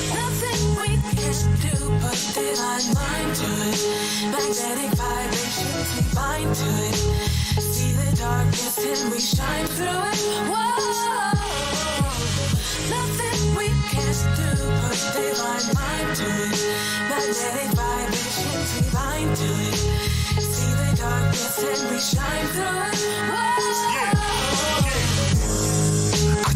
Nothing we can do but divine mind to it. Magnetic vibrations we bind to it. See the darkness and we shine through it. Whoa. Nothing we can do but divine mind to it. Magnetic vibrations we bind to it. See the darkness and we shine through it. Whoa.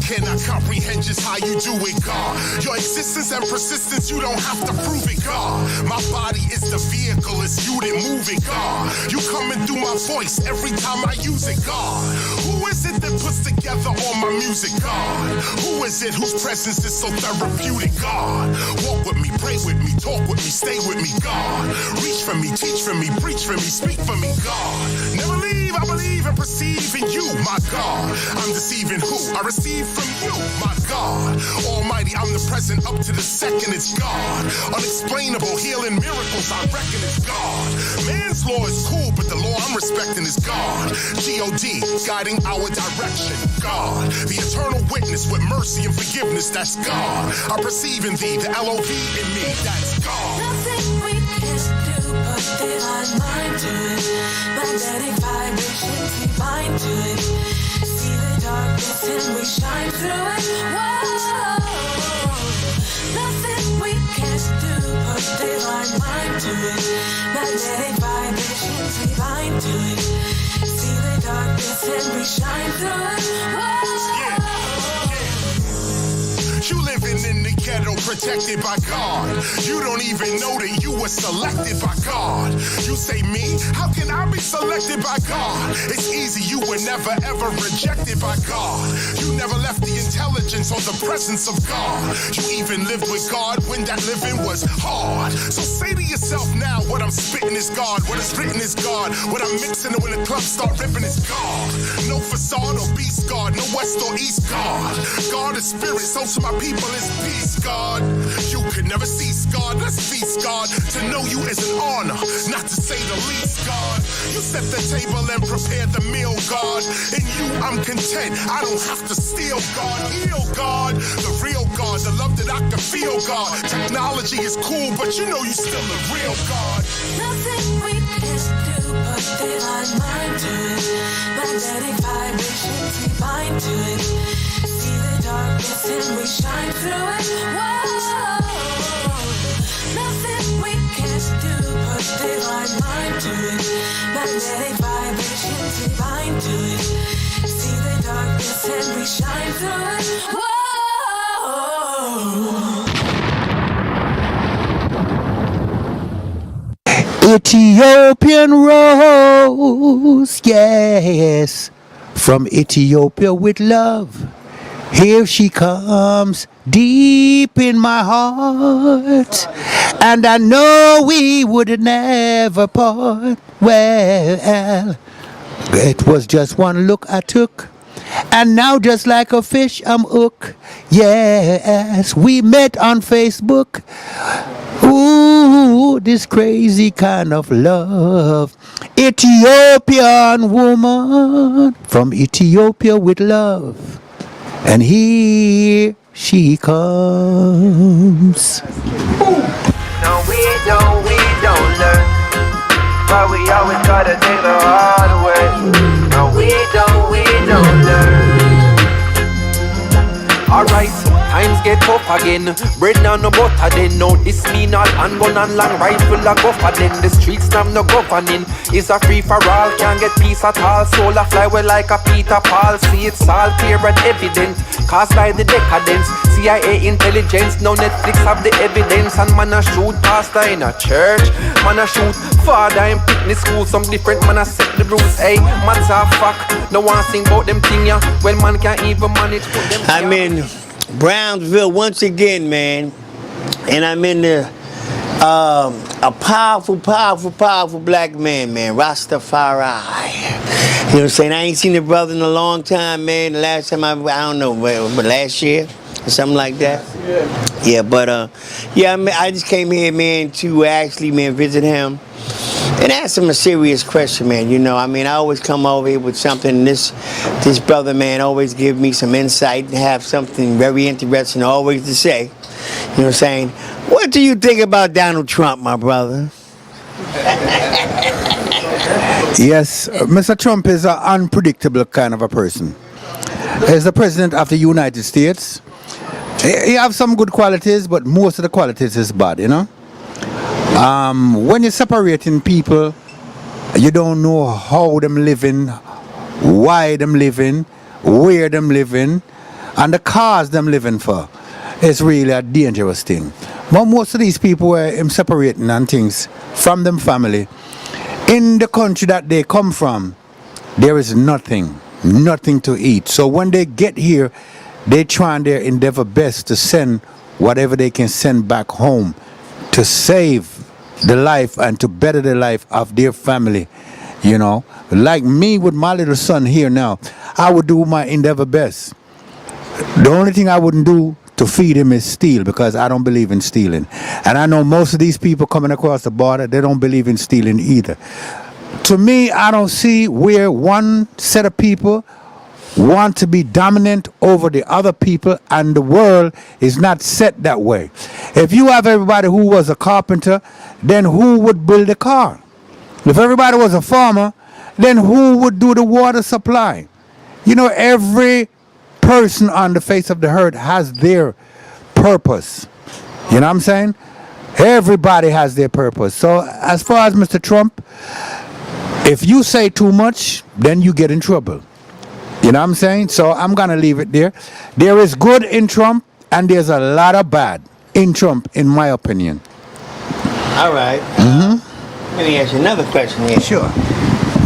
Cannot comprehend just how you do it, God. Your existence and persistence, you don't have to prove it, God. My body is the vehicle, it's you that move it, God. You coming through my voice every time I use it, God. Who is it that puts together all my music, God? Who is it whose presence is so therapeutic, God? Walk with me, pray with me, talk with me, stay with me, God. Reach for me, teach for me, preach for me, speak for me, God. Never leave, I believe and perceive in you, my God. I'm deceiving who? I receive from you, my God. Almighty, I'm the present up to the second, it's God. Unexplainable healing miracles, I reckon it's God. Man's law is cool, but the law I'm respecting is God. G-O-D, guiding our direction, God. The eternal witness with mercy and forgiveness, that's God. I perceive in thee the L-O-V in me, that's God. Nothing we can do but divine mind to it. Magnetic vibrations we bind to it. See the darkness and we shine through it. Whoa. Nothing we can do but divine mind to it. Magnetic vibrations we bind to it. See the darkness and we shine through it. Whoa. You living in the ghetto, protected by God. You don't even know that you were selected by God. You say me? How can I be selected by God? It's easy, you were never ever rejected by God. You never left the intelligence or the presence of God. You even lived with God when that living was hard. So say to yourself now, what I'm spitting is God. What is written is God. What I'm mixing it when the clubs start ripping is God. No facade or beast God. No west or east God. God is spirit, so to my people is peace, God. You could never cease, God. Let's feast, God. To know you is an honor, not to say the least, God. You set the table and prepare the meal, God. In you, I'm content. I don't have to steal, God. Heal, God. The real God. The love that I can feel, God. Technology is cool, but you know you still the real God. Nothing we can do but divine mind to it. Magnetic vibrations we bind to it. See the darkness and we shine through it. Whoa. Nothing we can do but divine mind to it. Magnetic vibrations we bind to it. See the darkness and we shine through it. Whoa. Ethiopian rose, yes, from Ethiopia with love. Here she comes, deep in my heart, and I know we would never part. Well, it was just one look I took, and now just like a fish I'm hooked. Yes, we met on Facebook. Ooh, this crazy kind of love. Ethiopian woman from Ethiopia with love. And here she comes. No, we don't learn. But we always gotta take the hard way. No, we don't learn. Alright, times get tough again. Bread now no butter then. No, this mean all handgun and long rifle a go for then. The streets now no governing. It's a free for all, can't get peace at all. Soul a fly well like a Peter Paul. See it's all clear and evident. Caused by the decadence. CIA intelligence, now Netflix have the evidence. And man a shoot pastor in a church. Man a shoot father in picnic school. Some different man a set the rules. Hey, man's a fuck. No one sing about them thing ya. Well man can't even manage put them. I'm in Brownsville once again, man. And I'm in the A powerful black man, Rastafari. You know what I'm saying? I ain't seen the brother in a long time, man. The last time I don't know, but last year or something like that. Yeah, but yeah, I just came here, man, to actually, man, visit him and ask him a serious question, man. You know, I mean, I always come over here with something. This brother, man, always give me some insight and have something very interesting always to say. You know what I'm saying? What do you think about Donald Trump, my brother? Yes, Mr. Trump is an unpredictable kind of a person. He's the president of the United States. He have some good qualities, but most of the qualities is bad, you know. When you're separating people, you don't know how them living, why them living, where them living, and the cause them living for. It's really a dangerous thing. But most of these people were him separating and things from them family. In the country that they come from, there is nothing to eat. So when they get here, they try their endeavor best to send whatever they can send back home to save the life and to better the life of their family. You know, like me with my little son here now, I would do my endeavor best. The only thing I wouldn't do to feed him is steal, because I don't believe in stealing. And I know most of these people coming across the border, they don't believe in stealing either. To me, I don't see where one set of people want to be dominant over the other people, and the world is not set that way. If you have everybody who was a carpenter, then who would build a car? If everybody was a farmer, then who would do the water supply? You know, every person on the face of the earth has their purpose. You know what I'm saying? Everybody has their purpose. So as far as Mr. Trump, if you say too much, then you get in trouble. You know what I'm saying? So I'm going to leave it there. There is good in Trump, and there's a lot of bad in Trump, in my opinion. All right. Let me ask you another question here. Sure.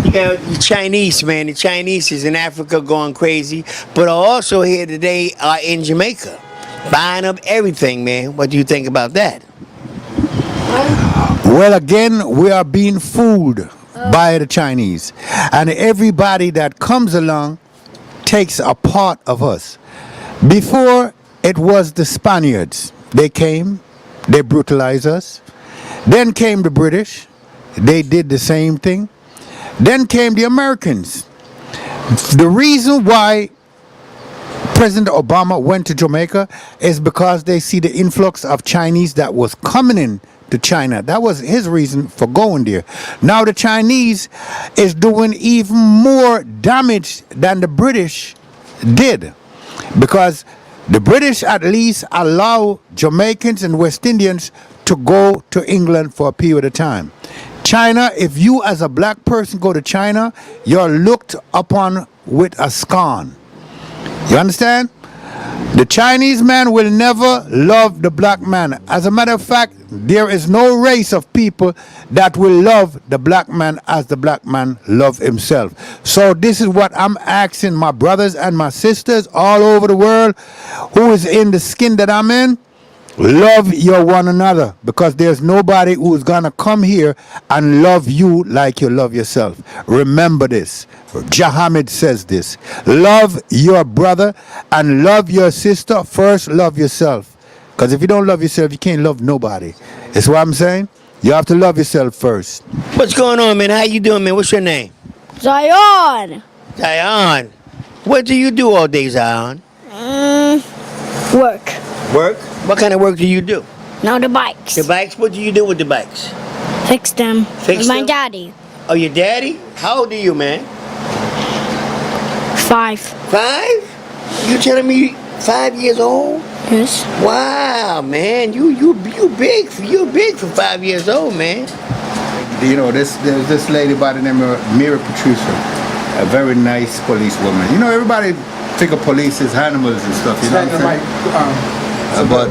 You know, the Chinese, man. The Chinese is in Africa going crazy, but also here today are in Jamaica, buying up everything, man. What do you think about that? Well, again, we are being fooled by the Chinese. And everybody that comes along takes a part of us. Before, it was the Spaniards. They came, they brutalized us. Then came the British. They did the same thing. Then came the Americans. The reason why President Obama went to Jamaica is because they see the influx of Chinese that was coming in to China. That was his reason for going there. Now the Chinese is doing even more damage than the British did, because the British at least allow Jamaicans and West Indians to go to England for a period of time. China, if you as a black person go to China, you're looked upon with a scorn. You understand? The Chinese man will never love the black man. As a matter of fact, there is no race of people that will love the black man as the black man love himself. So this is what I'm asking my brothers and my sisters all over the world who is in the skin that I'm in. Love your one another, because there's nobody who's gonna come here and love you like you love yourself. Remember this. Muhammad says this. Love your brother and love your sister. First, love yourself. Because if you don't love yourself, you can't love nobody. That's what I'm saying. You have to love yourself first. What's going on, man? How you doing, man? What's your name? Zion. Zion. What do you do all day, Zion? Work. Work? What kind of work do you do? No, the bikes. The bikes? What do you do with the bikes? Fix them. Fix With my them? daddy. Oh, your daddy? How old are you, man? 5. 5? You telling me 5 years old? Yes. Wow, man, you big for 5 years old, man. You know, there's this lady by the name of Mary Patricia, a very nice policewoman. You know, everybody think of police as animals and stuff, you know what I'm saying? But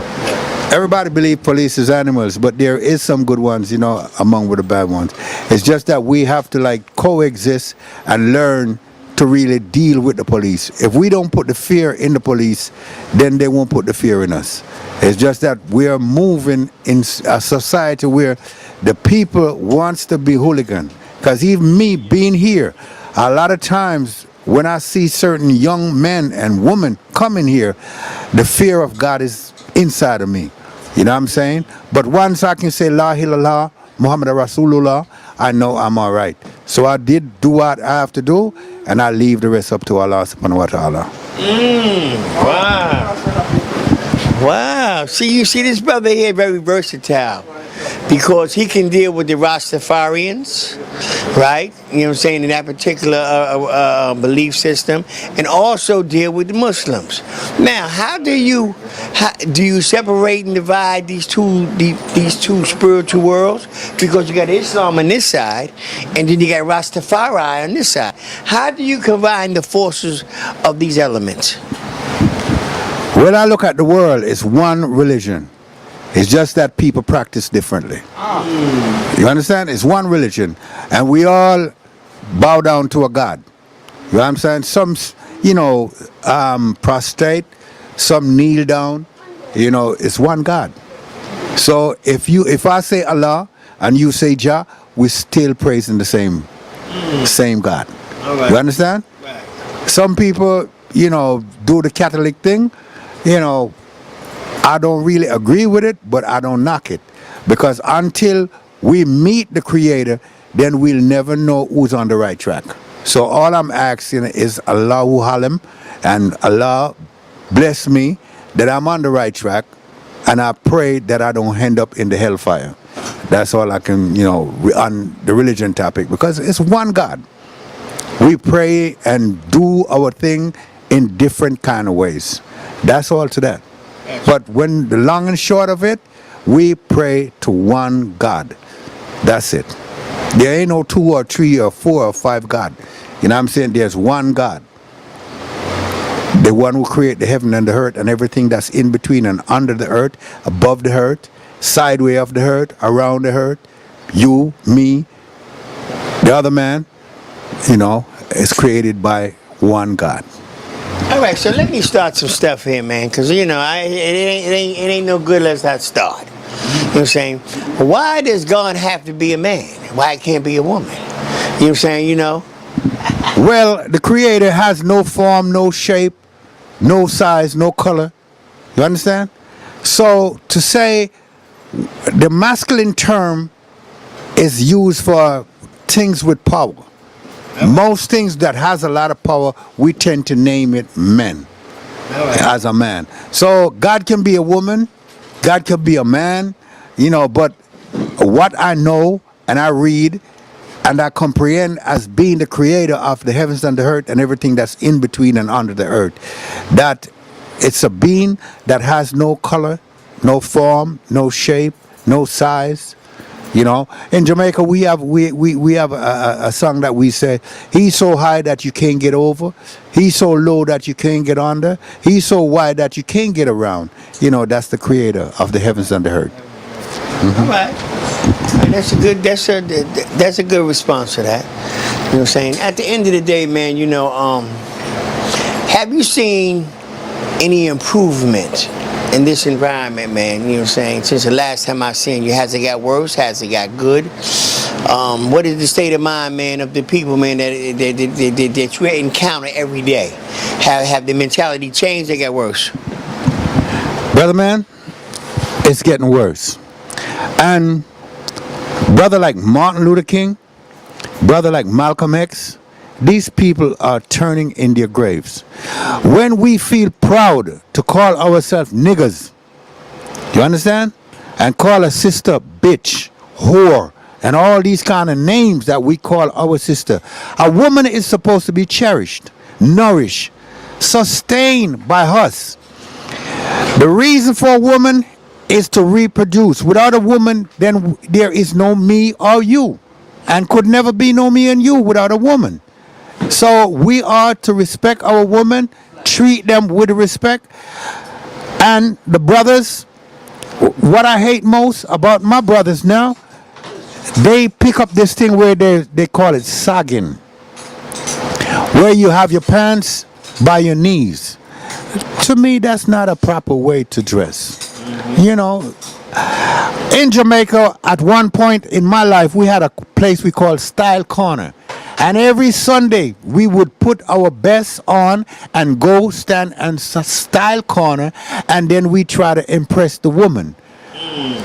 everybody believe police is animals, but there is some good ones, you know, among with the bad ones. It's just that we have to like coexist and learn to really deal with the police. If we don't put the fear in the police, then they won't put the fear in us. It's just that we are moving in a society where the people wants to be hooligan. Because even me being here, a lot of times when I see certain young men and women coming here, the fear of God is inside of me. You know what I'm saying? But once I can say La ilaha illallah, Muhammad Rasulullah, I know I'm all right. So I did do what I have to do, and I leave the rest up to Allah subhanahu wa ta'ala. Wow. Wow. See, you see this brother here, very versatile. Because he can deal with the Rastafarians, right? You know what I'm saying, in that particular belief system, and also deal with the Muslims. Now, how do you separate and divide these two spiritual worlds? Because you got Islam on this side, and then you got Rastafari on this side. How do you combine the forces of these elements? When I look at the world, it's one religion. It's just that people practice differently. You understand? It's one religion. And we all bow down to a God. You know what I'm saying? Some, prostrate, some kneel down. It's one God. So if I say Allah and you say Jah, we're still praising the same God. All right. You understand? Right. Some people, do the Catholic thing, I don't really agree with it, but I don't knock it. Because until we meet the Creator, then we'll never know who's on the right track. So all I'm asking is Allahu Halim, and Allah bless me that I'm on the right track, and I pray that I don't end up in the hellfire. That's all I can, on the religion topic, because it's one God. We pray and do our thing in different kind of ways. That's all to that. But when the long and short of it, we pray to one God. That's it. There ain't no 2 or 3 or 4 or 5 God. You know what I'm saying? There's one God. The one who created the heaven and the earth and everything that's in between and under the earth, above the earth, sideways of the earth, around the earth. You, me, the other man, is created by one God. All right, so let me start some stuff here, man, because, it ain't no good unless I start. You know what I'm saying? Why does God have to be a man? Why it can't be a woman? You know what I'm saying, Well, the Creator has no form, no shape, no size, no color. You understand? So to say the masculine term is used for things with power. Most things that has a lot of power, we tend to name it men, as a man. So God can be a woman, God can be a man, but what I know and I read and I comprehend as being the creator of the heavens and the earth and everything that's in between and under the earth, that it's a being that has no color, no form, no shape, no size. In Jamaica we have a song that we say, he's so high that you can't get over, he's so low that you can't get under, he's so wide that you can't get around. That's the creator of the heavens and the earth. All right. That's a good response to that. You know what I'm saying? At the end of the day, man, have you seen any improvement in this environment, man? You know what I'm saying? Since the last time I seen you, has it got worse? Has it got good? What is the state of mind, man, of the people, man, that you encounter every day? Have the mentality changed or got worse? Brother, man, it's getting worse. And brother like Martin Luther King, brother like Malcolm X, these people are turning in their graves. When we feel proud to call ourselves niggas, you understand? And call a sister bitch, whore, and all these kind of names that we call our sister. A woman is supposed to be cherished, nourished, sustained by us. The reason for a woman is to reproduce. Without a woman, then there is no me or you, and could never be no me and you without a woman. So we are to respect our women, treat them with respect. And the brothers, what I hate most about my brothers now, they pick up this thing where they call it sagging. where you have your pants by your knees. To me, that's not a proper way to dress. You know, in Jamaica, at one point in my life, we had a place we called Style Corner. And every Sunday, we would put our best on and go stand and Style Corner, and then we try to impress the woman.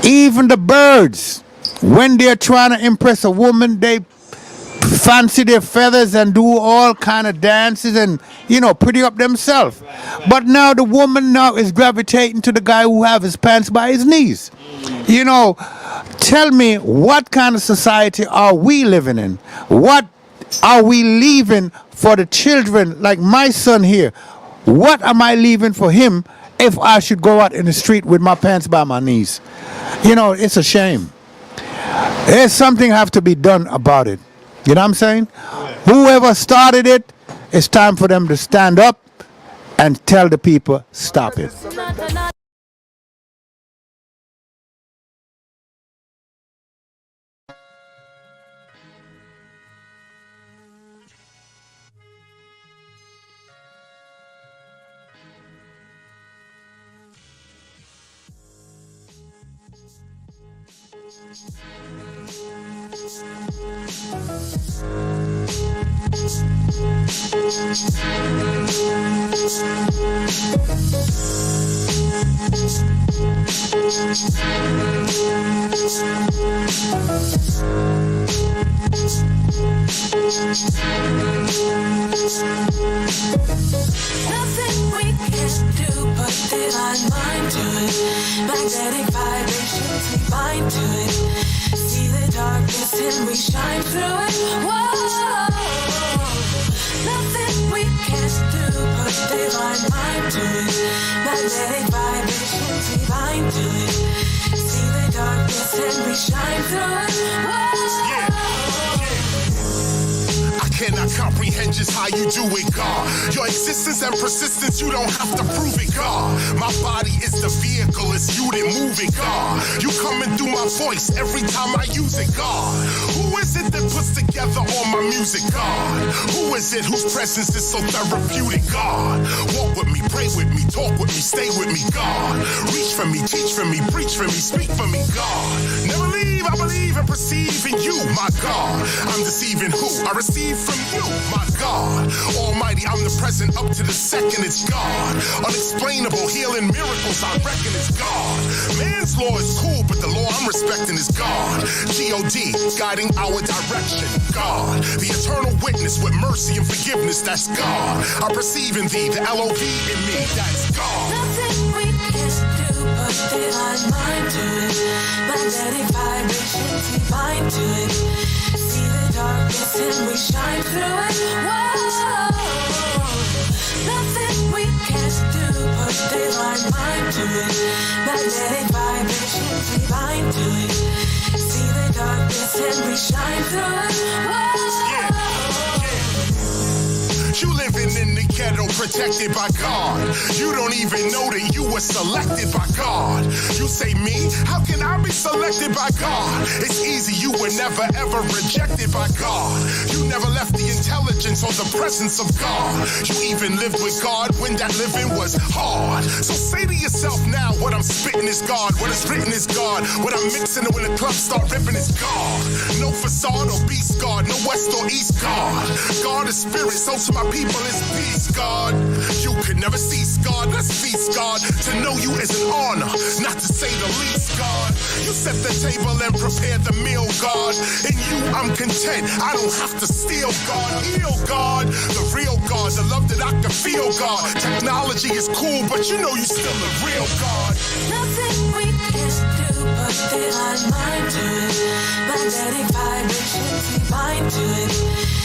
Even the birds, when they're trying to impress a woman, they fancy their feathers and do all kind of dances and, you know, pretty up themselves. But now the woman now is gravitating to the guy who have his pants by his knees. You know, tell me, what kind of society are we living in? What are we leaving for the children, like my son here? What am I leaving for him if I should go out in the street with my pants by my knees? You know, it's a shame. There's something have to be done about it. You know what I'm saying? Whoever started it, it's time for them to stand up and tell the people, stop it. Nothing we can do but divine mind to it. Magnetic vibrations we bind to it. See the darkness and we shine through it. Whoa. Nothing we can do but divine mind to it. Magnetic vibrations we bind to it. See the darkness and we shine through it. Whoa. Cannot comprehend just how you do it, God. Your existence and persistence, you don't have to prove it, God. My body is the vehicle, it's you that move it, God. You coming through my voice every time I use it, God. Who is it that puts together all my music, God? Who is it whose presence is so therapeutic, God? Walk with me, pray with me, talk with me, stay with me, God. Reach for me, teach for me, preach for me, speak for me, God. Never leave, I believe and perceive in you, my God. I'm deceiving who? I receive from you, my God. Almighty, I'm the present up to the second, it's God. Unexplainable healing miracles, I reckon it's God. Man's law is cool, but the law I'm respecting is God. G-O-D, guiding our direction, God. The eternal witness with mercy and forgiveness, that's God. I perceive in thee, the L-O-V in me, that's God. Nothing we can do but divine mind to it. Magnetic vibrations we bind to it. See the darkness and we shine through it. Whoa. Nothing we can do but divine mind to it. Magnetic vibrations we bind to it. See the darkness and we shine through it. Whoa. You living in the ghetto, protected by God. You don't even know that you were selected by God. You say me? How can I be selected by God? It's easy, you were never ever rejected by God. You never left the intelligence or the presence of God. You even lived with God when that living was hard. So say to yourself now, what I'm spitting is God. What is written is God. What I'm mixing it when the clubs start ripping is God. No facade or beast God. No west or east God. God is spirit, so to my people is peace, God. You could never cease, God. Let's feast, God. To know you is an honor, not to say the least, God. You set the table and prepare the meal, God. In you, I'm content. I don't have to steal, God. Heal, God. The real God, the love that I can feel, God. Technology is cool, but you know you still the real God. Nothing we can do but divine mind to it. Magnetic vibrations we bind to it.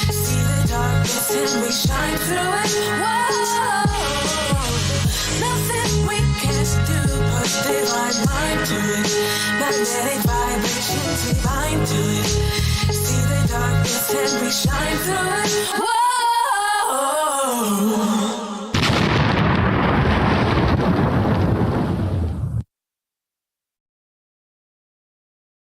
See the darkness and we shine through it. Whoa. Nothing we can do but divine mind to it. Magnetic vibrations we bind to it. See the darkness and we shine through it.